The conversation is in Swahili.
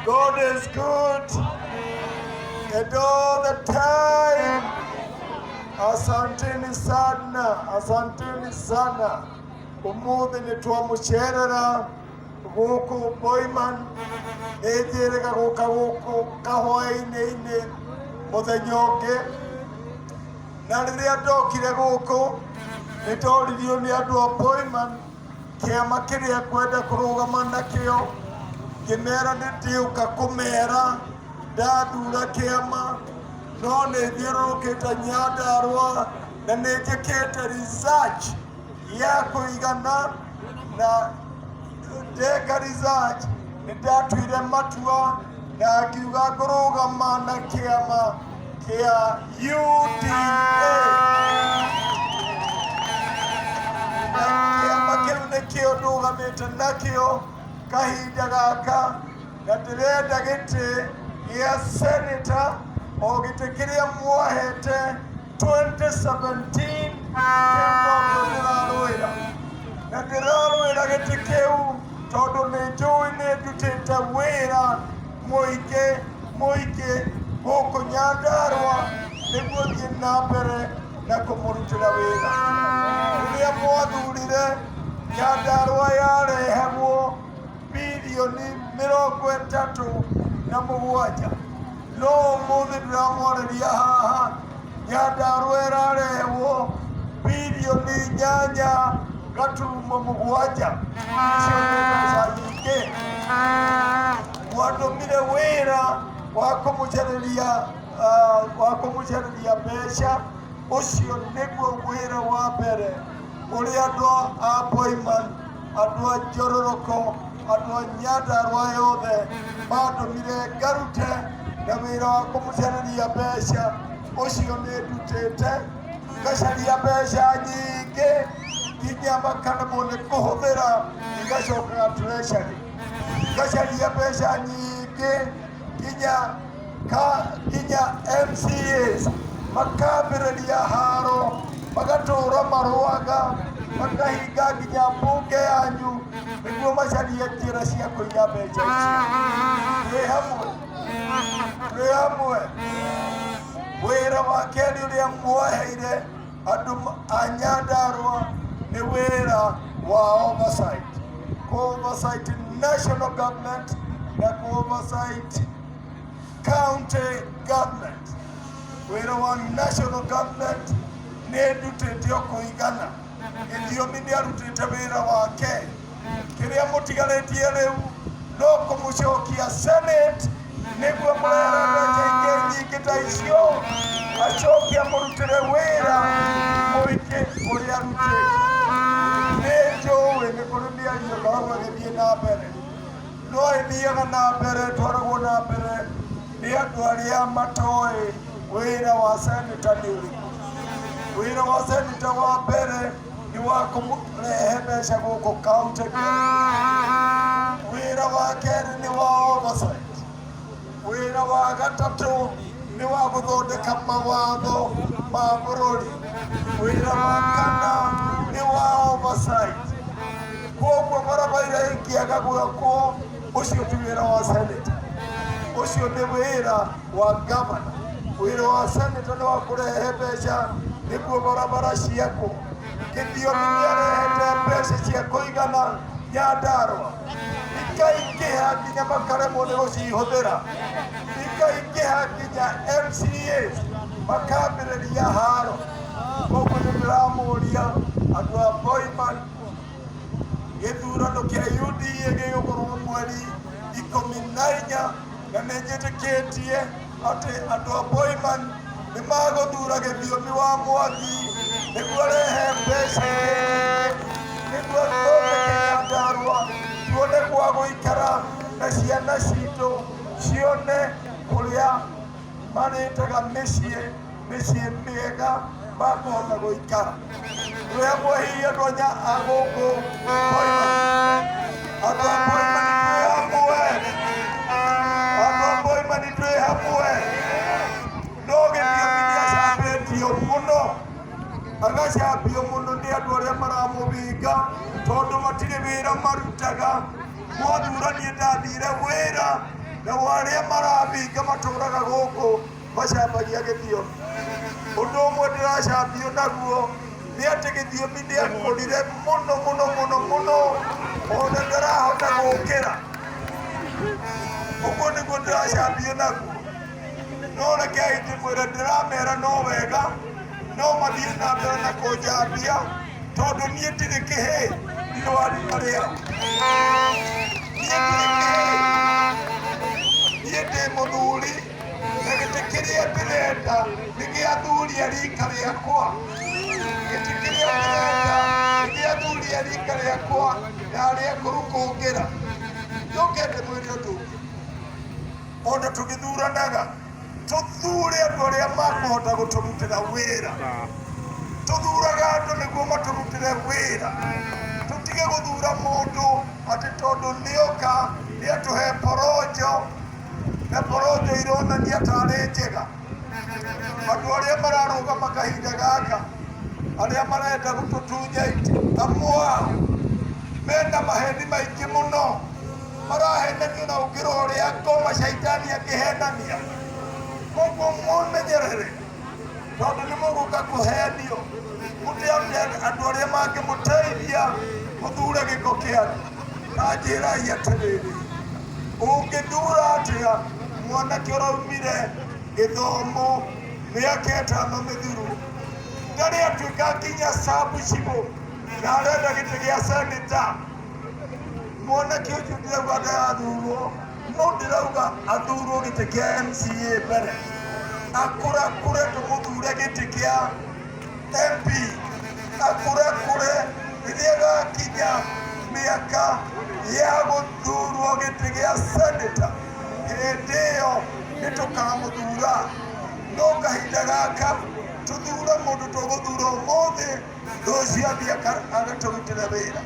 God is good and all the time. Asanteni sana. Umuthi nitwamucerera guku Boiman nijirega guka guku kahwaini muthenya ungi na riria ndokire guku nitoririo ni andu a Boiman kiama kiria kwenda kurugama nakio ngimera nitiuka kumera ndathura kiama no nithiurukite Nyandarua na nijikite research ya kuigana na ndeka research nindatuire matua na ngiuga ngurugama na kiama kia UDA na kiama kiu nikio ndugamite nakio kahinda gaka na ndirenda giti gia senator o giti kiria mwahete 2017 na ndĩrarũĩra gĩtĩ kĩu tondũ nĩnjũĩ nĩndutĩte wĩra mũingĩ gũkũ Nyandarua nĩguo thiĩ na mbere na kũmũrutĩra wĩra. Rĩrĩa mwathurire Nyandarua yarehagwo bilioni 37 no ũmũthĩ ndĩramwarĩria haha Nyandarua ĩrarehwo bilioni 8 gaturumo 7 icio nĩ mbeca nyingĩ. Mwandũmire wĩra wa kũmũcarĩria mbeca, ũcio nĩguo wĩra wa mbere ũrĩa andũ a Boiman, andũ a Njororoko, andũ a Nyandarua yothe mandũmire ngarute, na wĩra wa kũmũcarĩria mbeca ũcio nĩ ndutĩte ngacaria mbeca nyingĩ nginya makaremwo nĩ kũhũthĩra igacokaga treasury, ngacaria mbeca nyingĩ nginya MCAs makambĩrĩria haro magatũũra marũaga makahinga nginya mbunge yanyu nĩguo macarie njĩra cia kũiga mbeca icio. Twĩ hamwe. Wĩra wa kerĩ ũrĩa mwaheire andũ a Nyandarua nĩ wĩra wa oversight, oversight national government na oversight county government. Wĩra wa national government nĩ ndutĩte o kũigana, Gĩthiomi nĩ arutĩte wĩra wake. Kĩrĩa mũtigarĩtie rĩu no kũmũcokia Senate nĩguo mũrehera mbeca ingĩ nyingĩ ta icio acoke amũrutĩre wĩra mũingĩ ũrĩa arutĩte. Nĩnjũĩ nĩ kũrĩ mĩario ĩkoragwo ĩgĩthiĩ na mbere, no ĩthiaga na mbere, ĩtwaragwo na mbere nĩ andũ arĩa matoĩ wĩra wa senator nĩ ũrĩkũ. Wĩra wa senator wa mbere nĩ wa kũrehe mbeca gũkũ county. Wĩra wa kerĩ nĩ wa oversight. Wĩra wa gatatũ nĩ wa gũthondeka mawatho ma bũrũri. Wĩra wa kana nĩ wa oversight. Koguo barabara ingĩaga gwakwo, ũcio ti wĩra wa senator, ũcio nĩ wĩra wa governor. Wĩra wa senator nĩ wa kũrehe mbeca nĩguo barabara ciakwo. Gĩthiomi nĩarehete mbeca cia kũigana Nyandarua, ikaingĩha nginya makaremwo nĩ gũcihũthĩra, ikaingĩha nginya MCAs makambĩrĩria haro. Koguo nĩndĩramũria andũ a Boiman, gĩthurano kĩa UDA gĩgũkorwo mweri 14 na nĩnjĩtĩkĩtie atĩ andũ a Boiman nĩmagũthura Gĩthiomi wa Mwangi nĩguo arehe mbeca nĩguo tũthondeke Nyandarua, tuone gwa gũikara na ciana citũ cione kũrĩa marĩtaga mĩciĩ mĩega makũhota gũikara. Twĩ hamwe hihi andũ a gũkũ Boiman, andũ a Boiman twĩ hamwe, andũ a Boiman twĩ hamwe. No Gĩthiomi nĩacambĩtio mũno, agacambio mũno nĩ andũ arĩa maramũthinga tondu matire wira marutaga mwathuranie ndathire wira na waria marabinga maturaga guku macambagia githio. Undu umwe ndiracambio naguo ni ati githiomi ndiakurire muno muno muno muno ona ndarahota gukira. Uguo niguo ndiracambio naguo. No rekei ndimwire ndiramera no wega no mathie na mbere na kunjambia tondu nie ndiri kihi ndwari maria nie ndiri kihi nie ndi muthuri na giti kiria ndirenda ni giathuria rika riakwa giti kiria ndirenda ni giathuria rika riakwa na aria nguru kungira njuke ndimwire undu ona tugithuranaga tuthure andu aria makuhota guturutira wira tuthuraga andu niguo maturutire wira tutige guthura mundu ati tondu nioka niatuhe porojo na porojo ironania tari njega. Andu aria mararugama kahinda gaka aria marenda gututunya iti amwe ao mena maheni maingi muno marahenanio na ukiro uria ngoma caitani akihenania. Koguo mumenyerere tondu ni muguka kuhenio mutione andu aria mangimuteithia muthure giko kianyu. Na njirai atiriri ungithura atia mwanake uraumire githomo miaka itano mithuru ndari atuika nginya sabu cibo na arenda giti gia seneta mwanake ucio ndirauga ndarathurwo no ndirauga athurwo giti kia MCA mbere akure tumuthure giti kia MP akure riria gakinya miaka ya guthurwo giti gia seneta hindi iyo nitukamuthura no kahinda gaka tuthura mundu tuguthura umuthi rucio athie agaturutire wira.